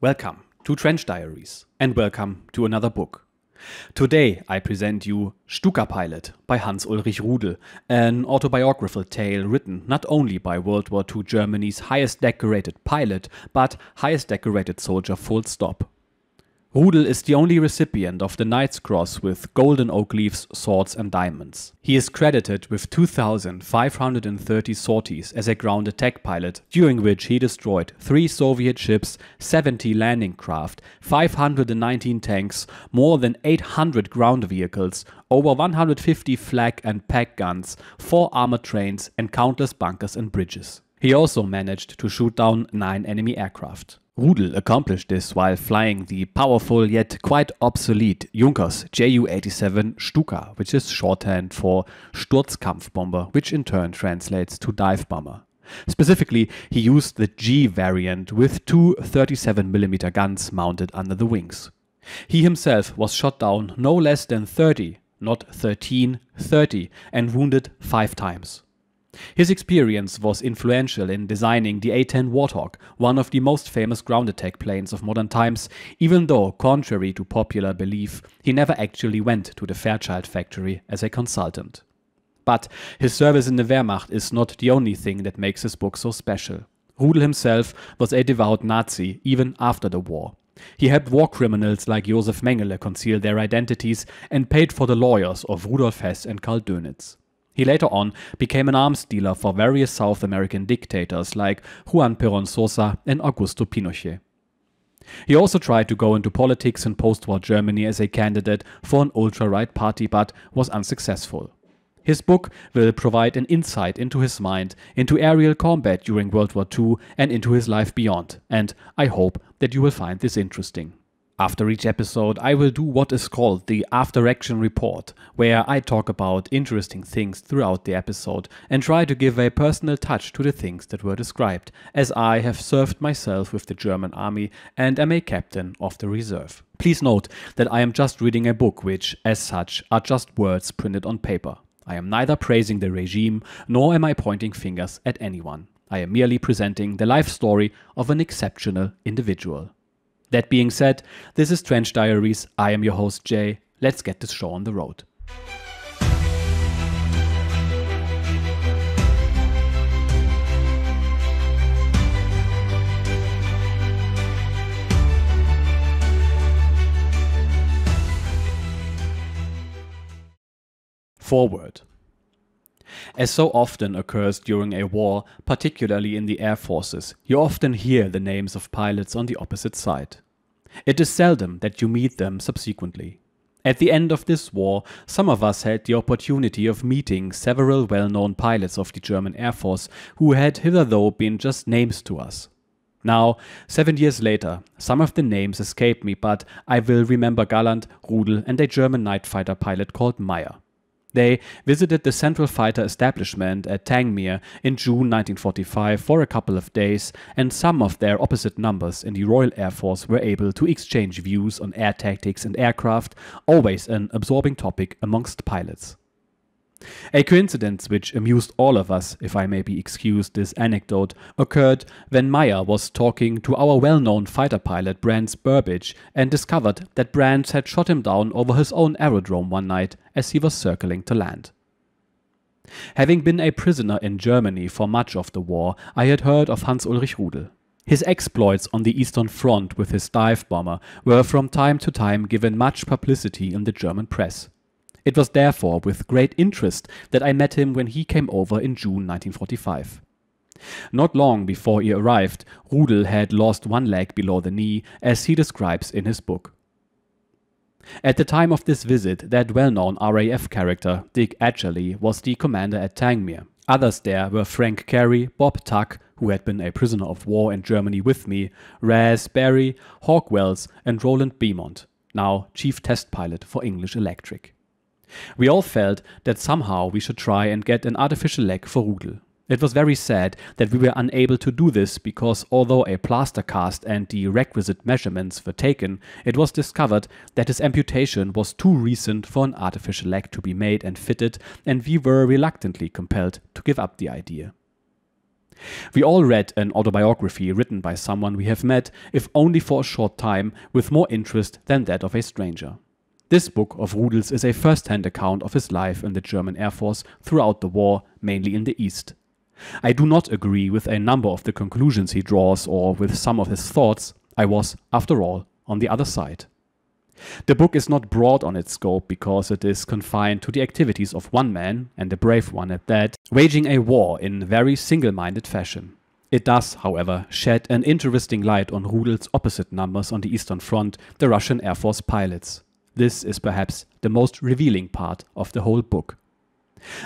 Welcome to Trench Diaries and welcome to another book. Today I present you Stuka Pilot by Hans-Ulrich Rudel, an autobiographical tale written not only by World War II Germany's highest decorated pilot, but highest decorated soldier full stop. Rudel is the only recipient of the Knight's Cross with golden oak leaves, swords and diamonds. He is credited with 2,530 sorties as a ground attack pilot, during which he destroyed 3 Soviet ships, 70 landing craft, 519 tanks, more than 800 ground vehicles, over 150 flak and pack guns, 4 armored trains and countless bunkers and bridges. He also managed to shoot down 9 enemy aircraft. Rudel accomplished this while flying the powerful yet quite obsolete Junkers Ju-87 Stuka, which is shorthand for Sturzkampfbomber, which in turn translates to dive bomber. Specifically, he used the G variant with 2 37mm guns mounted under the wings. He himself was shot down no less than 30, not 13, 30, and wounded 5 times. His experience was influential in designing the A-10 Warthog, one of the most famous ground attack planes of modern times, even though, contrary to popular belief, he never actually went to the Fairchild factory as a consultant. But his service in the Wehrmacht is not the only thing that makes his book so special. Rudel himself was a devout Nazi even after the war. He helped war criminals like Josef Mengele conceal their identities and paid for the lawyers of Rudolf Hess and Karl Dönitz. He later on became an arms dealer for various South American dictators like Juan Perón Sosa and Augusto Pinochet. He also tried to go into politics in post-war Germany as a candidate for an ultra-right party but was unsuccessful. His book will provide an insight into his mind, into aerial combat during World War II and into his life beyond, and I hope that you will find this interesting. After each episode, I will do what is called the after-action report, where I talk about interesting things throughout the episode and try to give a personal touch to the things that were described, as I have served myself with the German army and am a captain of the reserve. Please note that I am just reading a book which, as such, are just words printed on paper. I am neither praising the regime, nor am I pointing fingers at anyone. I am merely presenting the life story of an exceptional individual. That being said, this is Trench Diaries, I am your host Jay, let's get this show on the road. Foreword. As so often occurs during a war, particularly in the air forces, you often hear the names of pilots on the opposite side. It is seldom that you meet them subsequently. At the end of this war, some of us had the opportunity of meeting several well-known pilots of the German Air Force who had hitherto been just names to us. Now, 7 years later, some of the names escape me, but I will remember Galland, Rudel and a German night fighter pilot called Meyer. They visited the Central Fighter establishment at Tangmere in June 1945 for a couple of days, and some of their opposite numbers in the Royal Air Force were able to exchange views on air tactics and aircraft, always an absorbing topic amongst pilots. A coincidence which amused all of us, if I may be excused this anecdote, occurred when Meyer was talking to our well-known fighter pilot Brands Burbage and discovered that Brands had shot him down over his own aerodrome one night as he was circling to land. Having been a prisoner in Germany for much of the war, I had heard of Hans-Ulrich Rudel. His exploits on the Eastern Front with his dive bomber were from time to time given much publicity in the German press. It was therefore with great interest that I met him when he came over in June 1945. Not long before he arrived, Rudel had lost one leg below the knee, as he describes in his book. At the time of this visit, that well-known RAF character, Dick Adgerley, was the commander at Tangmere. Others there were Frank Carey, Bob Tuck, who had been a prisoner of war in Germany with me, Raz Barry, Hawk Wells and Roland Beaumont, now chief test pilot for English Electric. We all felt that somehow we should try and get an artificial leg for Rudel. It was very sad that we were unable to do this because although a plaster cast and the requisite measurements were taken, it was discovered that his amputation was too recent for an artificial leg to be made and fitted, and we were reluctantly compelled to give up the idea. We all read an autobiography written by someone we have met, if only for a short time, with more interest than that of a stranger. This book of Rudel's is a first-hand account of his life in the German Air Force throughout the war, mainly in the East. I do not agree with a number of the conclusions he draws or with some of his thoughts. I was, after all, on the other side. The book is not broad on its scope because it is confined to the activities of one man, and a brave one at that, waging a war in very single-minded fashion. It does, however, shed an interesting light on Rudel's opposite numbers on the Eastern Front, the Russian Air Force pilots. This is perhaps the most revealing part of the whole book.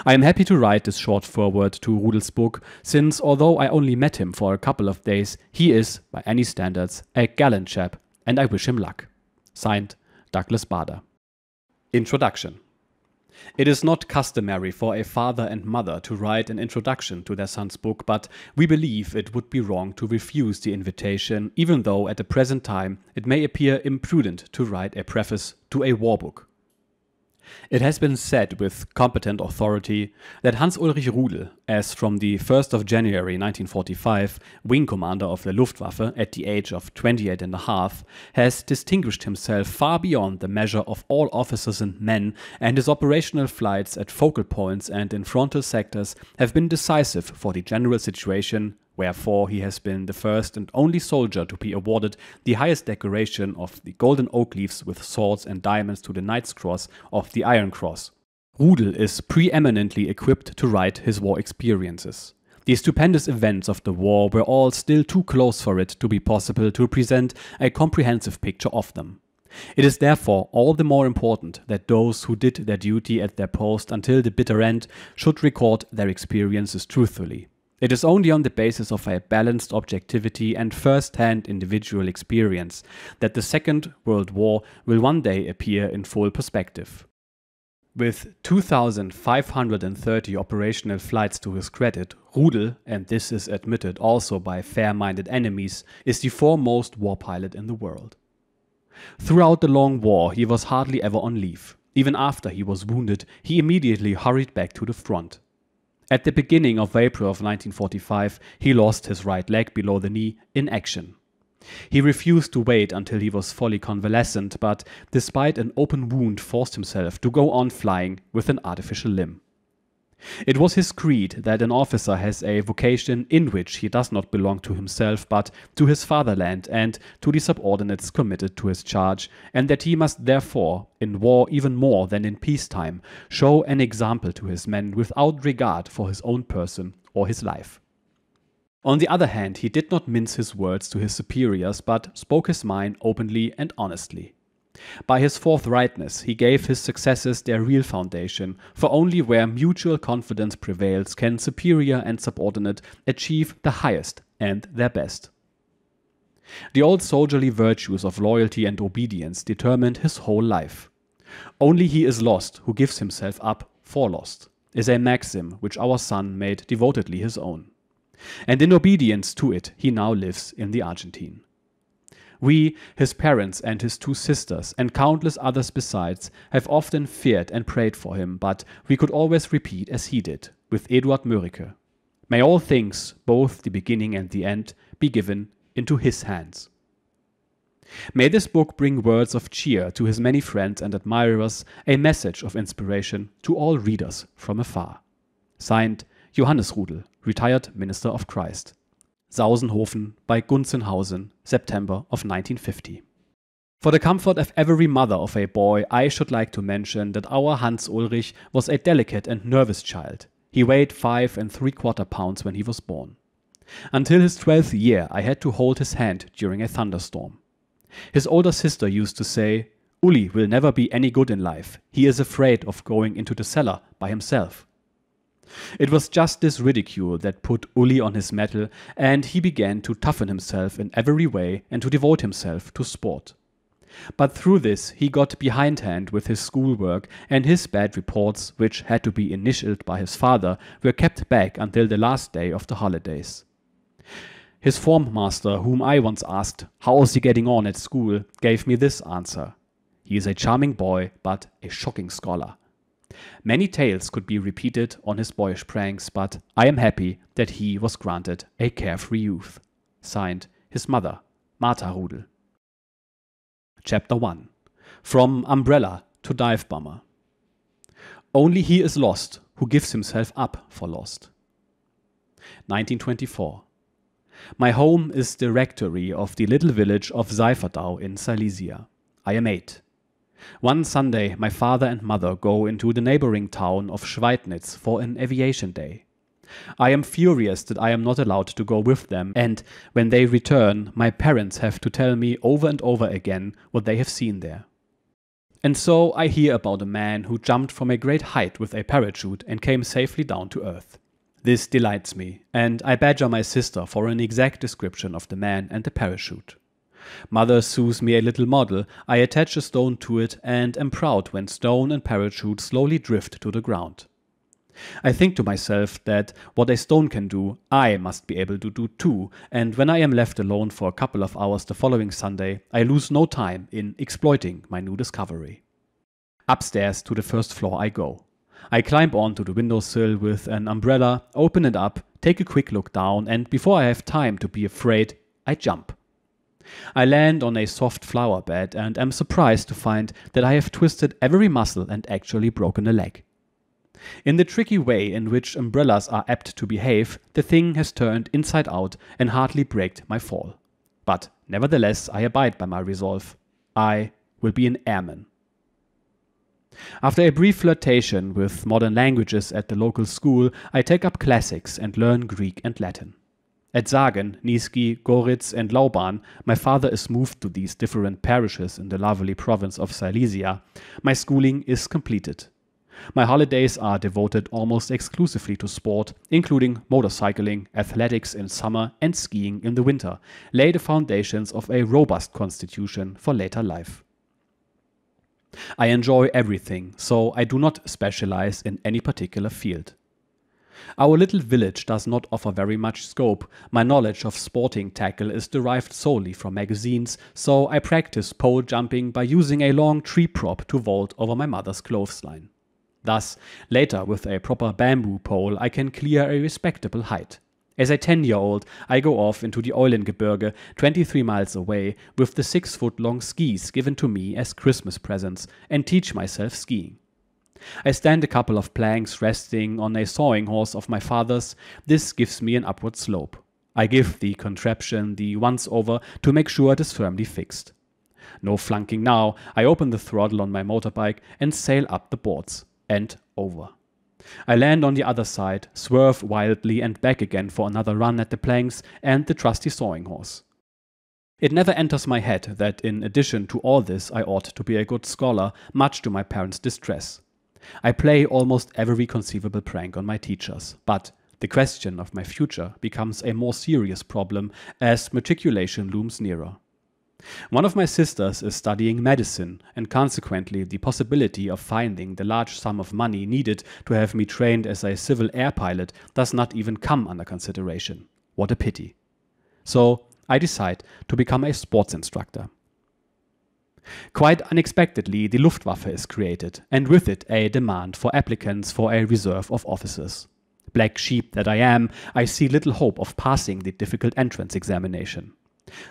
I am happy to write this short foreword to Rudel's book, since although I only met him for a couple of days, he is, by any standards, a gallant chap, and I wish him luck. Signed, Douglas Bader. Introduction. It is not customary for a father and mother to write an introduction to their son's book, but we believe it would be wrong to refuse the invitation, even though at the present time it may appear imprudent to write a preface to a war book. It has been said with competent authority that Hans-Ulrich Rudel, as from the 1st of January 1945, wing commander of the Luftwaffe at the age of 28 and a half, has distinguished himself far beyond the measure of all officers and men, and his operational flights at focal points and in frontal sectors have been decisive for the general situation. Wherefore he has been the first and only soldier to be awarded the highest decoration of the Golden Oak Leaves with swords and diamonds to the Knight's Cross of the Iron Cross. Rudel is preeminently equipped to write his war experiences. The stupendous events of the war were all still too close for it to be possible to present a comprehensive picture of them. It is therefore all the more important that those who did their duty at their post until the bitter end should record their experiences truthfully. It is only on the basis of a balanced objectivity and first-hand individual experience that the Second World War will one day appear in full perspective. With 2,530 operational flights to his credit, Rudel, and this is admitted also by fair-minded enemies, is the foremost war pilot in the world. Throughout the long war, he was hardly ever on leave. Even after he was wounded, he immediately hurried back to the front. At the beginning of April of 1945, he lost his right leg below the knee in action. He refused to wait until he was fully convalescent, but despite an open wound forced himself to go on flying with an artificial limb. It was his creed that an officer has a vocation in which he does not belong to himself but to his fatherland and to the subordinates committed to his charge, and that he must therefore, in war even more than in peacetime, show an example to his men without regard for his own person or his life. On the other hand, he did not mince his words to his superiors but spoke his mind openly and honestly. By his forthrightness, he gave his successes their real foundation, for only where mutual confidence prevails can superior and subordinate achieve the highest and their best. The old soldierly virtues of loyalty and obedience determined his whole life. Only he is lost who gives himself up for lost, is a maxim which our son made devotedly his own. And in obedience to it he now lives in the Argentine. We, his parents and his two sisters, and countless others besides, have often feared and prayed for him, but we could always repeat as he did, with Eduard Mörike. May all things, both the beginning and the end, be given into his hands. May this book bring words of cheer to his many friends and admirers, a message of inspiration to all readers from afar. Signed, Johannes Rudel, retired Minister of Christ. Sausenhofen bei Gunzenhausen, September of 1950. For the comfort of every mother of a boy, I should like to mention that our Hans-Ulrich was a delicate and nervous child. He weighed 5 3/4 pounds when he was born. Until his 12th year, I had to hold his hand during a thunderstorm. His older sister used to say, "Uli will never be any good in life. He is afraid of going into the cellar by himself." It was just this ridicule that put Uli on his mettle, and he began to toughen himself in every way and to devote himself to sport. But through this he got behindhand with his schoolwork, and his bad reports, which had to be initialed by his father, were kept back until the last day of the holidays. His form master, whom I once asked, "How is he getting on at school?" gave me this answer: "He is a charming boy, but a shocking scholar." Many tales could be repeated on his boyish pranks, but I am happy that he was granted a carefree youth. Signed, his mother, Martha Rudel. Chapter 1. From Umbrella to Dive Bomber. Only he is lost who gives himself up for lost. 1924. My home is the rectory of the little village of Seiferdau in Silesia. I am 8. One Sunday, my father and mother go into the neighboring town of Schweidnitz for an aviation day. I am furious that I am not allowed to go with them, and when they return, my parents have to tell me over and over again what they have seen there. And so I hear about a man who jumped from a great height with a parachute and came safely down to earth. This delights me, and I badger my sister for an exact description of the man and the parachute. Mother sews me a little model, I attach a stone to it, and am proud when stone and parachute slowly drift to the ground. I think to myself that what a stone can do, I must be able to do too, and when I am left alone for a couple of hours the following Sunday, I lose no time in exploiting my new discovery. Upstairs to the first floor I go. I climb onto the windowsill with an umbrella, open it up, take a quick look down, and before I have time to be afraid, I jump. I land on a soft flower bed and am surprised to find that I have twisted every muscle and actually broken a leg. In the tricky way in which umbrellas are apt to behave, the thing has turned inside out and hardly braked my fall. But nevertheless, I abide by my resolve. I will be an airman. After a brief flirtation with modern languages at the local school, I take up classics and learn Greek and Latin. At Sagen, Niski, Goritz and Lauban, my father is moved to these different parishes in the lovely province of Silesia. My schooling is completed. My holidays are devoted almost exclusively to sport, including motorcycling, athletics in summer and skiing in the winter, lay the foundations of a robust constitution for later life. I enjoy everything, so I do not specialize in any particular field. Our little village does not offer very much scope. My knowledge of sporting tackle is derived solely from magazines, so I practice pole jumping by using a long tree prop to vault over my mother's clothesline. Thus, later with a proper bamboo pole, I can clear a respectable height. As a 10-year-old, I go off into the Eulengebirge, 23 miles away, with the 6-foot-long skis given to me as Christmas presents, and teach myself skiing. I stand a couple of planks resting on a sawing horse of my father's. This gives me an upward slope. I give the contraption the once-over to make sure it is firmly fixed. No flunking now. I open the throttle on my motorbike and sail up the boards. And over. I land on the other side, swerve wildly and back again for another run at the planks and the trusty sawing horse. It never enters my head that in addition to all this I ought to be a good scholar, much to my parents' distress. I play almost every conceivable prank on my teachers, but the question of my future becomes a more serious problem as matriculation looms nearer. One of my sisters is studying medicine, and consequently the possibility of finding the large sum of money needed to have me trained as a civil air pilot does not even come under consideration. What a pity. So I decide to become a sports instructor. Quite unexpectedly, the Luftwaffe is created, and with it a demand for applicants for a reserve of officers. Black sheep that I am, I see little hope of passing the difficult entrance examination.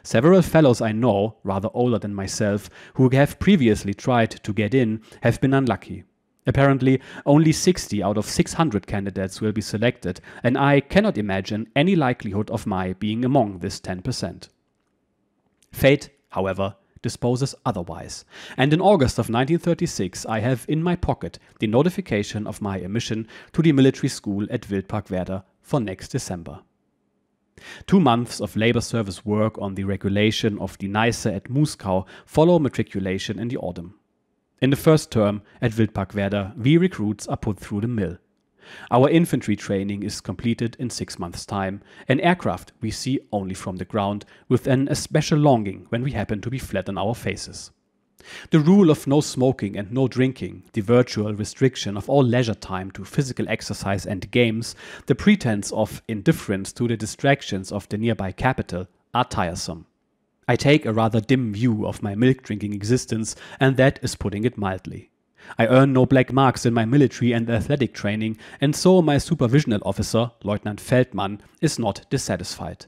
Several fellows I know, rather older than myself, who have previously tried to get in, have been unlucky. Apparently, only 60 out of 600 candidates will be selected, and I cannot imagine any likelihood of my being among this 10%. Fate, however, disposes otherwise, and in August of 1936 I have in my pocket the notification of my admission to the military school at Wildparkwerder for next December. 2 months of labor service work on the regulation of the Neiße at Muskau follow matriculation in the autumn. In the first term at Wildparkwerder, we recruits are put through the mill. Our infantry training is completed in 6 months' time, an aircraft we see only from the ground, with an especial longing when we happen to be flat on our faces. The rule of no smoking and no drinking, the virtual restriction of all leisure time to physical exercise and games, the pretense of indifference to the distractions of the nearby capital are tiresome. I take a rather dim view of my milk-drinking existence, and that is putting it mildly. I earn no black marks in my military and athletic training, and so my supervisional officer, Lieutenant Feldmann, is not dissatisfied.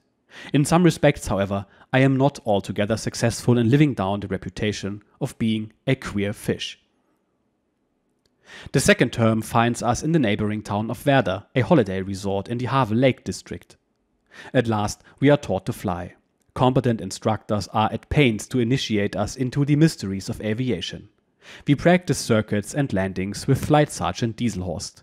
In some respects, however, I am not altogether successful in living down the reputation of being a queer fish. The second term finds us in the neighboring town of Werder, a holiday resort in the Havel Lake district. At last, we are taught to fly. Competent instructors are at pains to initiate us into the mysteries of aviation. We practice circuits and landings with Flight Sergeant Dieselhorst.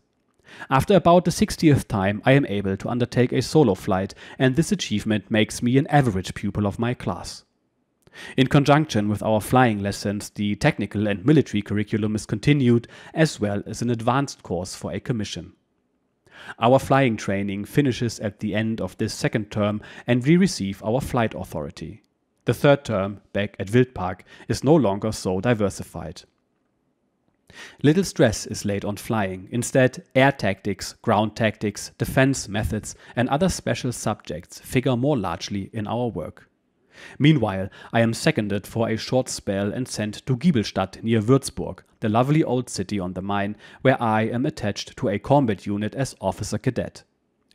After about the 60th time, I am able to undertake a solo flight, and this achievement makes me an average pupil of my class. In conjunction with our flying lessons, the technical and military curriculum is continued, as well as an advanced course for a commission. Our flying training finishes at the end of this second term, and we receive our flight authority. The third term, back at Wildpark, is no longer so diversified. Little stress is laid on flying. Instead, air tactics, ground tactics, defense methods, and other special subjects figure more largely in our work. Meanwhile, I am seconded for a short spell and sent to Giebelstadt near Würzburg, the lovely old city on the Main, where I am attached to a combat unit as officer cadet.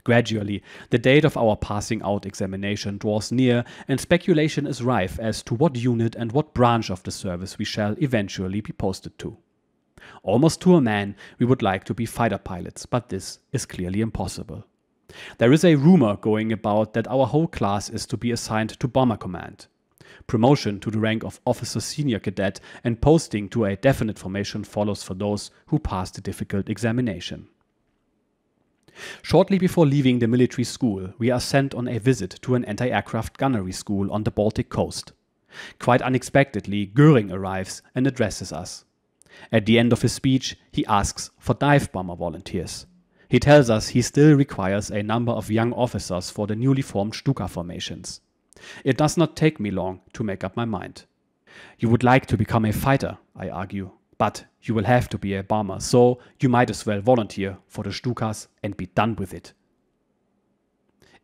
Gradually, the date of our passing out examination draws near, and speculation is rife as to what unit and what branch of the service we shall eventually be posted to. Almost to a man, we would like to be fighter pilots, but this is clearly impossible. There is a rumor going about that our whole class is to be assigned to bomber command. Promotion to the rank of officer senior cadet and posting to a definite formation follows for those who pass the difficult examination. Shortly before leaving the military school, we are sent on a visit to an anti-aircraft gunnery school on the Baltic coast. Quite unexpectedly, Göring arrives and addresses us. At the end of his speech, he asks for dive bomber volunteers. He tells us he still requires a number of young officers for the newly formed Stuka formations. It does not take me long to make up my mind. You would like to become a fighter, I argue, but you will have to be a bomber, so you might as well volunteer for the Stukas and be done with it.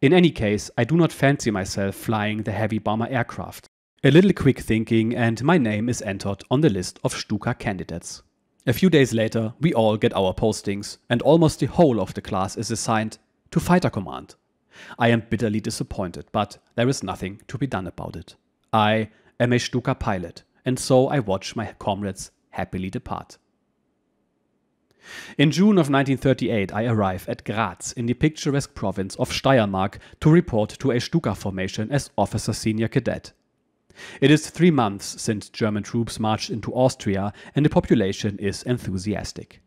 In any case, I do not fancy myself flying the heavy bomber aircraft. A little quick thinking and my name is entered on the list of Stuka candidates. A few days later, we all get our postings, and almost the whole of the class is assigned to fighter command. I am bitterly disappointed, but there is nothing to be done about it. I am a Stuka pilot, and so I watch my comrades happily depart. In June of 1938, I arrive at Graz in the picturesque province of Steiermark to report to a Stuka formation as officer senior cadet. It is 3 months since German troops marched into Austria, and the population is enthusiastic.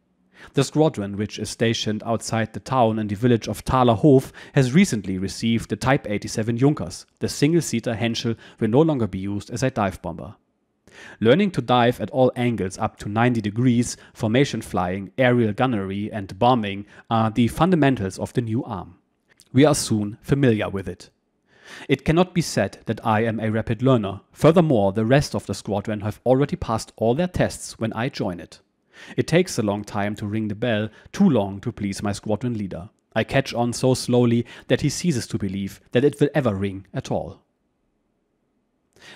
The squadron, which is stationed outside the town in the village of Thalerhof, has recently received the Type 87 Junkers. The single-seater Henschel will no longer be used as a dive bomber. Learning to dive at all angles up to 90 degrees, formation flying, aerial gunnery, and bombing are the fundamentals of the new arm. We are soon familiar with it. It cannot be said that I am a rapid learner. Furthermore, the rest of the squadron have already passed all their tests when I join it. It takes a long time to ring the bell, too long to please my squadron leader. I catch on so slowly that he ceases to believe that it will ever ring at all.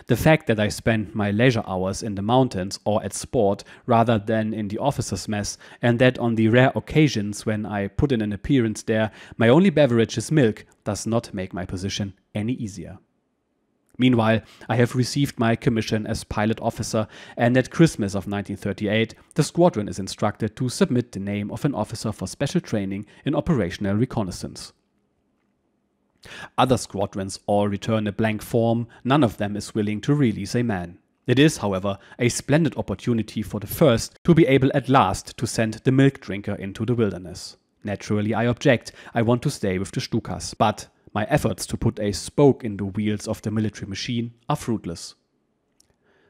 The fact that I spend my leisure hours in the mountains or at sport rather than in the officers' mess, and that on the rare occasions when I put in an appearance there, my only beverage is milk, does not make my position any easier. Meanwhile, I have received my commission as pilot officer, and at Christmas of 1938, the squadron is instructed to submit the name of an officer for special training in operational reconnaissance. Other squadrons all return a blank form, none of them is willing to release a man. It is, however, a splendid opportunity for the first to be able at last to send the milk drinker into the wilderness. Naturally, I object. I want to stay with the Stukas, but my efforts to put a spoke in the wheels of the military machine are fruitless.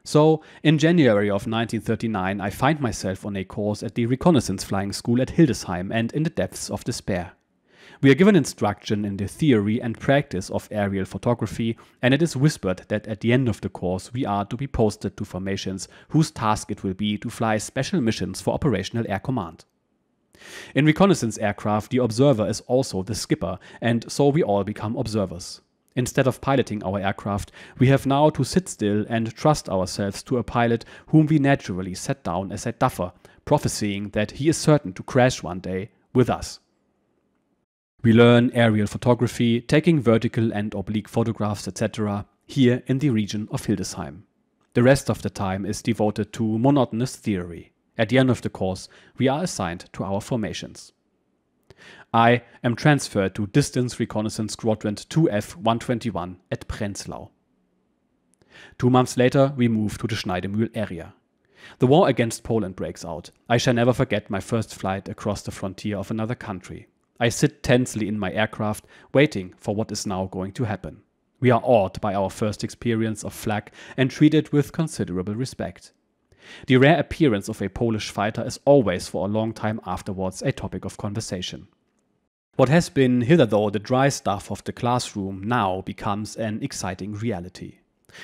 So, in January of 1939, I find myself on a course at the reconnaissance flying school at Hildesheim and in the depths of despair. We are given instruction in the theory and practice of aerial photography, and it is whispered that at the end of the course we are to be posted to formations whose task it will be to fly special missions for operational air command. In reconnaissance aircraft, the observer is also the skipper, and so we all become observers. Instead of piloting our aircraft, we have now to sit still and trust ourselves to a pilot whom we naturally set down as a duffer, prophesying that he is certain to crash one day with us. We learn aerial photography, taking vertical and oblique photographs, etc., here in the region of Hildesheim. The rest of the time is devoted to monotonous theory. At the end of the course, we are assigned to our formations. I am transferred to Distance Reconnaissance Squadron 2F-121 at Prenzlau. 2 months later, we move to the Schneidemühl area. The war against Poland breaks out. I shall never forget my first flight across the frontier of another country. I sit tensely in my aircraft, waiting for what is now going to happen. We are awed by our first experience of flak and treated with considerable respect. The rare appearance of a Polish fighter is always for a long time afterwards a topic of conversation. What has been hitherto the dry stuff of the classroom now becomes an exciting reality.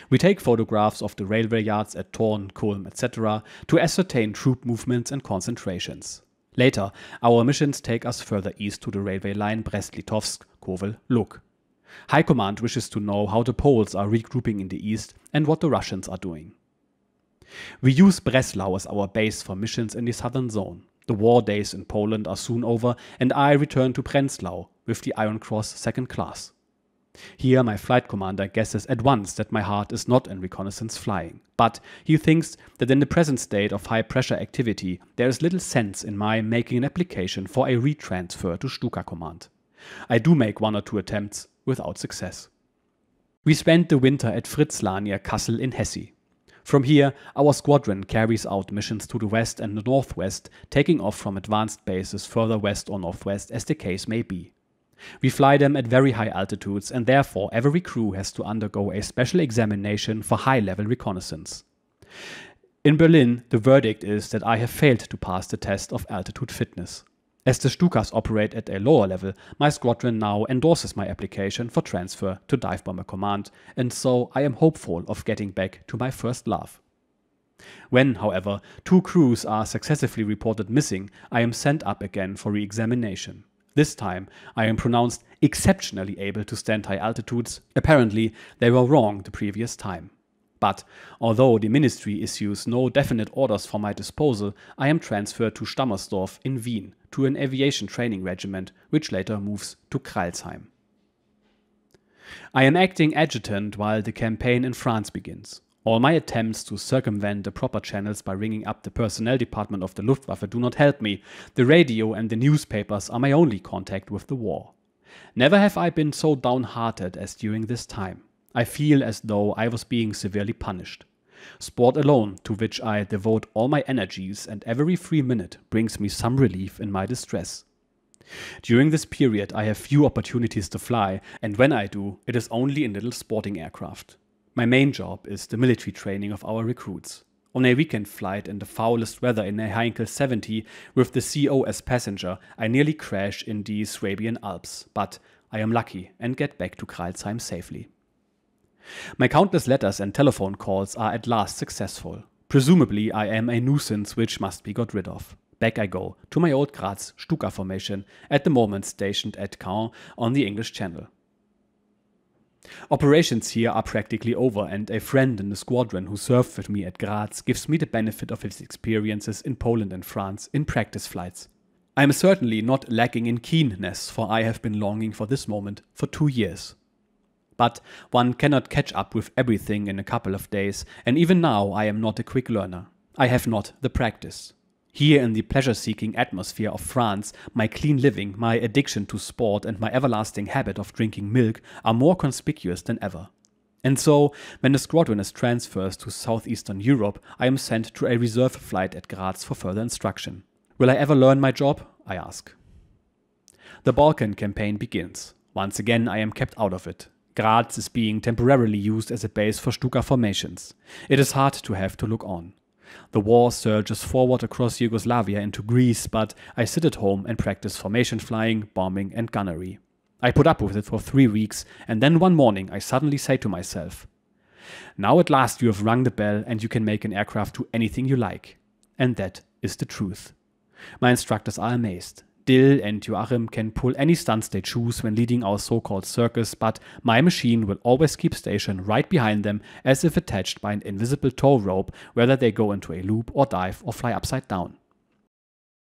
We take photographs of the railway yards at Thorn, Kulm, etc. to ascertain troop movements and concentrations. Later, our missions take us further east to the railway line Brest-Litovsk, Kovel, Luk. High Command wishes to know how the Poles are regrouping in the east and what the Russians are doing. We use Breslau as our base for missions in the southern zone. The war days in Poland are soon over and I return to Prenzlau with the Iron Cross second class. Here my flight commander guesses at once that my heart is not in reconnaissance flying, but he thinks that in the present state of high pressure activity there is little sense in my making an application for a retransfer to Stuka Command. I do make 1 or 2 attempts without success. We spend the winter at Fritzlar near Kassel in Hesse. From here, our squadron carries out missions to the west and the northwest, taking off from advanced bases further west or northwest as the case may be. We fly them at very high altitudes and therefore every crew has to undergo a special examination for high-level reconnaissance. In Berlin, the verdict is that I have failed to pass the test of altitude fitness. As the Stukas operate at a lower level, my squadron now endorses my application for transfer to Dive Bomber Command, and so I am hopeful of getting back to my first love. When, however, 2 crews are successively reported missing, I am sent up again for re-examination. This time, I am pronounced exceptionally able to stand high altitudes. Apparently, they were wrong the previous time. But, although the ministry issues no definite orders for my disposal, I am transferred to Stammersdorf in Wien to an aviation training regiment, which later moves to Crailsheim. I am acting adjutant while the campaign in France begins. All my attempts to circumvent the proper channels by ringing up the personnel department of the Luftwaffe do not help me. The radio and the newspapers are my only contact with the war. Never have I been so downhearted as during this time. I feel as though I was being severely punished. Sport alone, to which I devote all my energies and every free minute, brings me some relief in my distress. During this period I have few opportunities to fly, and when I do, it is only in little sporting aircraft. My main job is the military training of our recruits. On a weekend flight in the foulest weather in a Heinkel 70 with the CO as passenger, I nearly crash in the Swabian Alps, but I am lucky and get back to Crailsheim safely. My countless letters and telephone calls are at last successful. Presumably I am a nuisance which must be got rid of. Back I go to my old Graz Stuka formation, at the moment stationed at Caen on the English Channel. Operations here are practically over, and a friend in the squadron who served with me at Graz gives me the benefit of his experiences in Poland and France in practice flights. I am certainly not lacking in keenness, for I have been longing for this moment for 2 years. But one cannot catch up with everything in a couple of days, and even now I am not a quick learner. I have not the practice. Here in the pleasure-seeking atmosphere of France, my clean living, my addiction to sport and my everlasting habit of drinking milk are more conspicuous than ever. And so, when the squadron is transferred to southeastern Europe, I am sent to a reserve flight at Graz for further instruction. Will I ever learn my job? I ask. The Balkan campaign begins. Once again I am kept out of it. Graz is being temporarily used as a base for Stuka formations. It is hard to have to look on. The war surges forward across Yugoslavia into Greece, but I sit at home and practice formation flying, bombing and gunnery. I put up with it for 3 weeks, and then one morning I suddenly say to myself, "Now at last you have rung the bell and you can make an aircraft do anything you like." And that is the truth. My instructors are amazed. Dill and Joachim can pull any stunts they choose when leading our so-called circus, but my machine will always keep station right behind them as if attached by an invisible tow rope, whether they go into a loop or dive or fly upside down.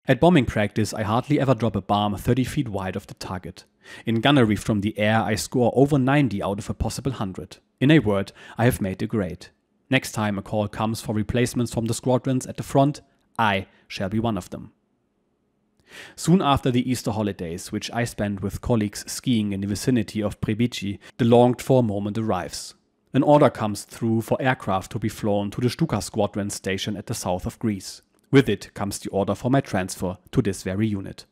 At bombing practice, I hardly ever drop a bomb 30 feet wide of the target. In gunnery from the air, I score over 90 out of a possible 100. In a word, I have made a grade. Next time a call comes for replacements from the squadrons at the front, I shall be one of them. Soon after the Easter holidays, which I spent with colleagues skiing in the vicinity of Preface, the longed-for moment arrives. An order comes through for aircraft to be flown to the Stuka squadron station at the south of Greece. With it comes the order for my transfer to this very unit.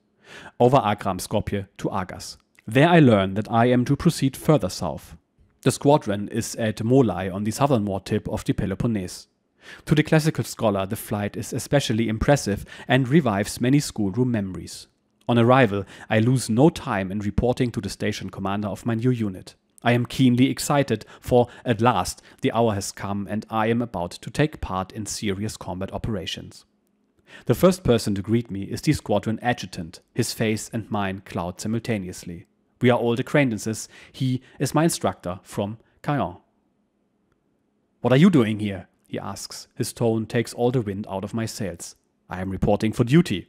Over Agram Skopje to Argas. There I learn that I am to proceed further south. The squadron is at Molai on the southernmost tip of the Peloponnese. To the classical scholar, the flight is especially impressive and revives many schoolroom memories. On arrival, I lose no time in reporting to the station commander of my new unit. I am keenly excited, for at last the hour has come and I am about to take part in serious combat operations. The first person to greet me is the squadron adjutant. His face and mine cloud simultaneously. We are old acquaintances. He is my instructor from Caen. "What are you doing here?" he asks. His tone takes all the wind out of my sails. "I am reporting for duty."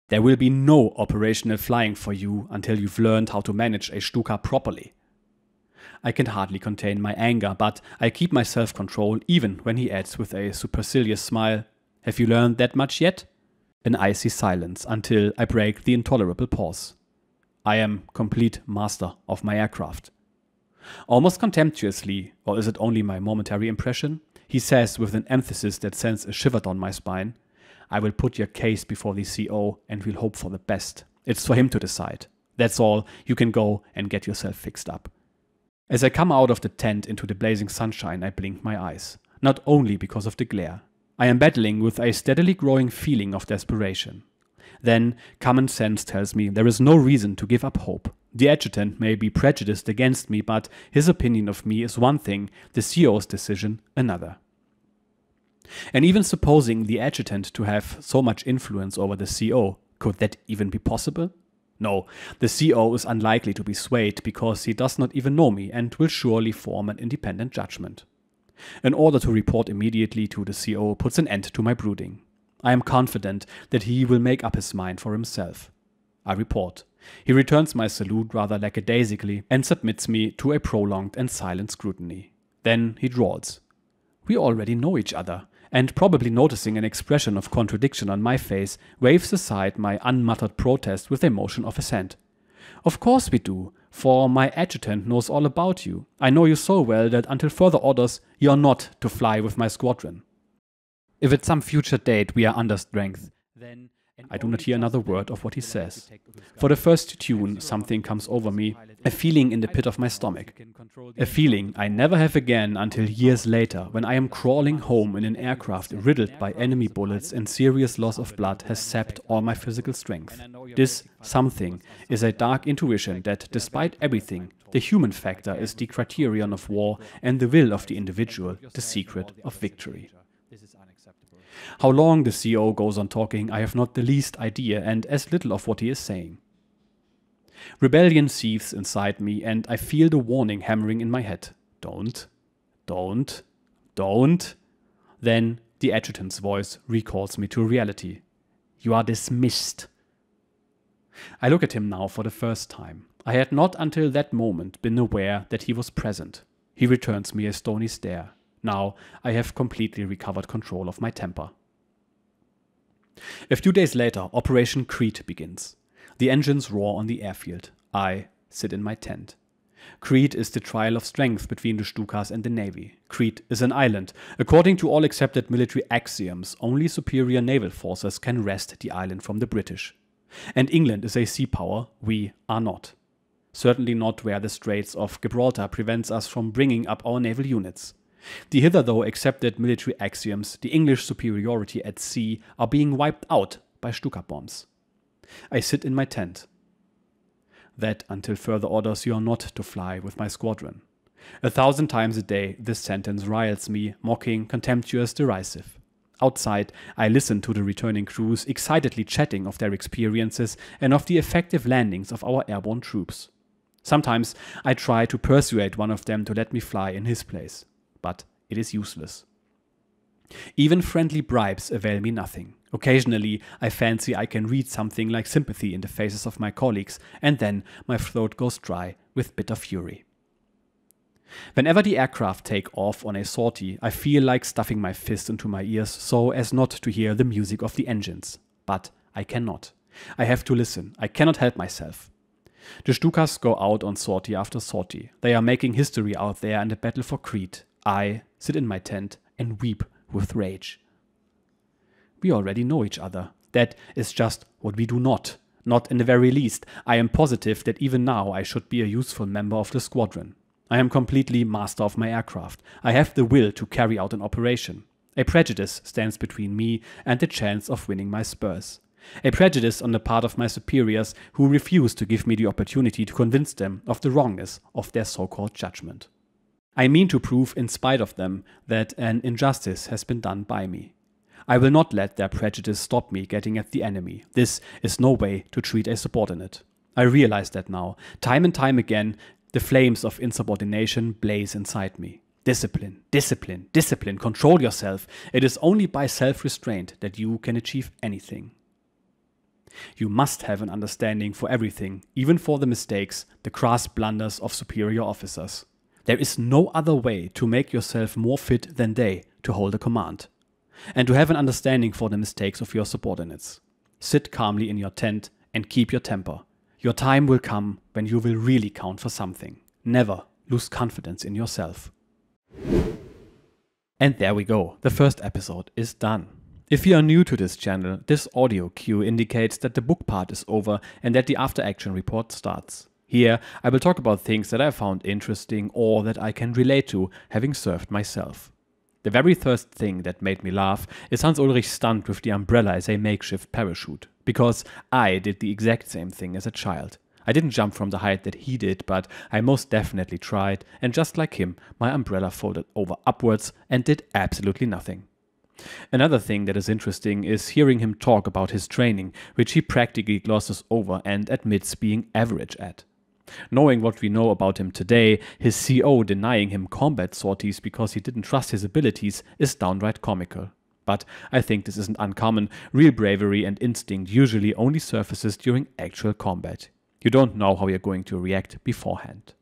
"There will be no operational flying for you until you've learned how to manage a Stuka properly." I can hardly contain my anger, but I keep my self-control even when he adds with a supercilious smile, "Have you learned that much yet?" An icy silence until I break the intolerable pause. I am complete master of my aircraft. Almost contemptuously, or is it only my momentary impression, he says with an emphasis that sends a shiver down my spine, "I will put your case before the CO and we'll hope for the best. It's for him to decide. That's all, you can go and get yourself fixed up." As I come out of the tent into the blazing sunshine, I blink my eyes. Not only because of the glare. I am battling with a steadily growing feeling of desperation. Then common sense tells me there is no reason to give up hope. The adjutant may be prejudiced against me, but his opinion of me is one thing, the CO's decision another. And even supposing the adjutant to have so much influence over the CO, could that even be possible? No, the CO is unlikely to be swayed because he does not even know me and will surely form an independent judgment. An order to report immediately to the CO puts an end to my brooding. I am confident that he will make up his mind for himself. I report. He returns my salute rather lackadaisically and submits me to a prolonged and silent scrutiny. Then he drawls. "We already know each other," and probably noticing an expression of contradiction on my face, waves aside my unmuttered protest with a motion of assent. "Of course we do, for my adjutant knows all about you. I know you so well that until further orders, you are not to fly with my squadron." If at some future date we are under strength, then I do not hear another word of what he says. For the first tune, something comes over me, a feeling in the pit of my stomach. A feeling I never have again until years later, when I am crawling home in an aircraft riddled by enemy bullets and serious loss of blood has sapped all my physical strength. This something is a dark intuition that, despite everything, the human factor is the criterion of war and the will of the individual the secret of victory. How long the CO goes on talking, I have not the least idea, and as little of what he is saying. Rebellion seethes inside me, and I feel the warning hammering in my head. Don't. Then the adjutant's voice recalls me to reality. "You are dismissed." I look at him now for the first time. I had not until that moment been aware that he was present. He returns me a stony stare. Now I have completely recovered control of my temper. A few days later, Operation Crete begins. The engines roar on the airfield. I sit in my tent. Crete is the trial of strength between the Stukas and the Navy. Crete is an island. According to all accepted military axioms, only superior naval forces can wrest the island from the British. And England is a sea power, we are not. Certainly not where the Straits of Gibraltar prevents us from bringing up our naval units. The hitherto accepted military axioms, the English superiority at sea, are being wiped out by Stuka bombs. I sit in my tent. That until further orders you are not to fly with my squadron. 1,000 times a day this sentence riles me, mocking, contemptuous, derisive. Outside, I listen to the returning crews excitedly chatting of their experiences and of the effective landings of our airborne troops. Sometimes I try to persuade one of them to let me fly in his place, but it is useless. Even friendly bribes avail me nothing. Occasionally, I fancy I can read something like sympathy in the faces of my colleagues, and then my throat goes dry with bitter fury. Whenever the aircraft take off on a sortie, I feel like stuffing my fist into my ears so as not to hear the music of the engines. But I cannot. I have to listen. I cannot help myself. The Stukas go out on sortie after sortie. They are making history out there in the battle for Crete. I sit in my tent and weep with rage. We already know each other. That is just what we do not. Not in the very least. I am positive that even now I should be a useful member of the squadron. I am completely master of my aircraft. I have the will to carry out an operation. A prejudice stands between me and the chance of winning my spurs. A prejudice on the part of my superiors who refuse to give me the opportunity to convince them of the wrongness of their so-called judgment. I mean to prove, in spite of them, that an injustice has been done by me. I will not let their prejudice stop me getting at the enemy. This is no way to treat a subordinate. I realize that now. Time and time again, the flames of insubordination blaze inside me. Discipline, discipline, discipline, control yourself. It is only by self-restraint that you can achieve anything. You must have an understanding for everything, even for the mistakes, the crass blunders of superior officers. There is no other way to make yourself more fit than they to hold a command. And to have an understanding for the mistakes of your subordinates. Sit calmly in your tent and keep your temper. Your time will come when you will really count for something. Never lose confidence in yourself. And there we go. The first episode is done. If you are new to this channel, this audio cue indicates that the book part is over and that the after-action report starts. Here, I will talk about things that I found interesting or that I can relate to, having served myself. The very first thing that made me laugh is Hans-Ulrich's stunt with the umbrella as a makeshift parachute, because I did the exact same thing as a child. I didn't jump from the height that he did, but I most definitely tried, and just like him, my umbrella folded over upwards and did absolutely nothing. Another thing that is interesting is hearing him talk about his training, which he practically glosses over and admits being average at. Knowing what we know about him today, his CO denying him combat sorties because he didn't trust his abilities is downright comical. But I think this isn't uncommon. Real bravery and instinct usually only surfaces during actual combat. You don't know how you're going to react beforehand.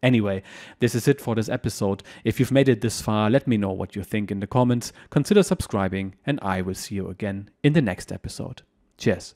Anyway, this is it for this episode. If you've made it this far, let me know what you think in the comments. Consider subscribing, and I will see you again in the next episode. Cheers.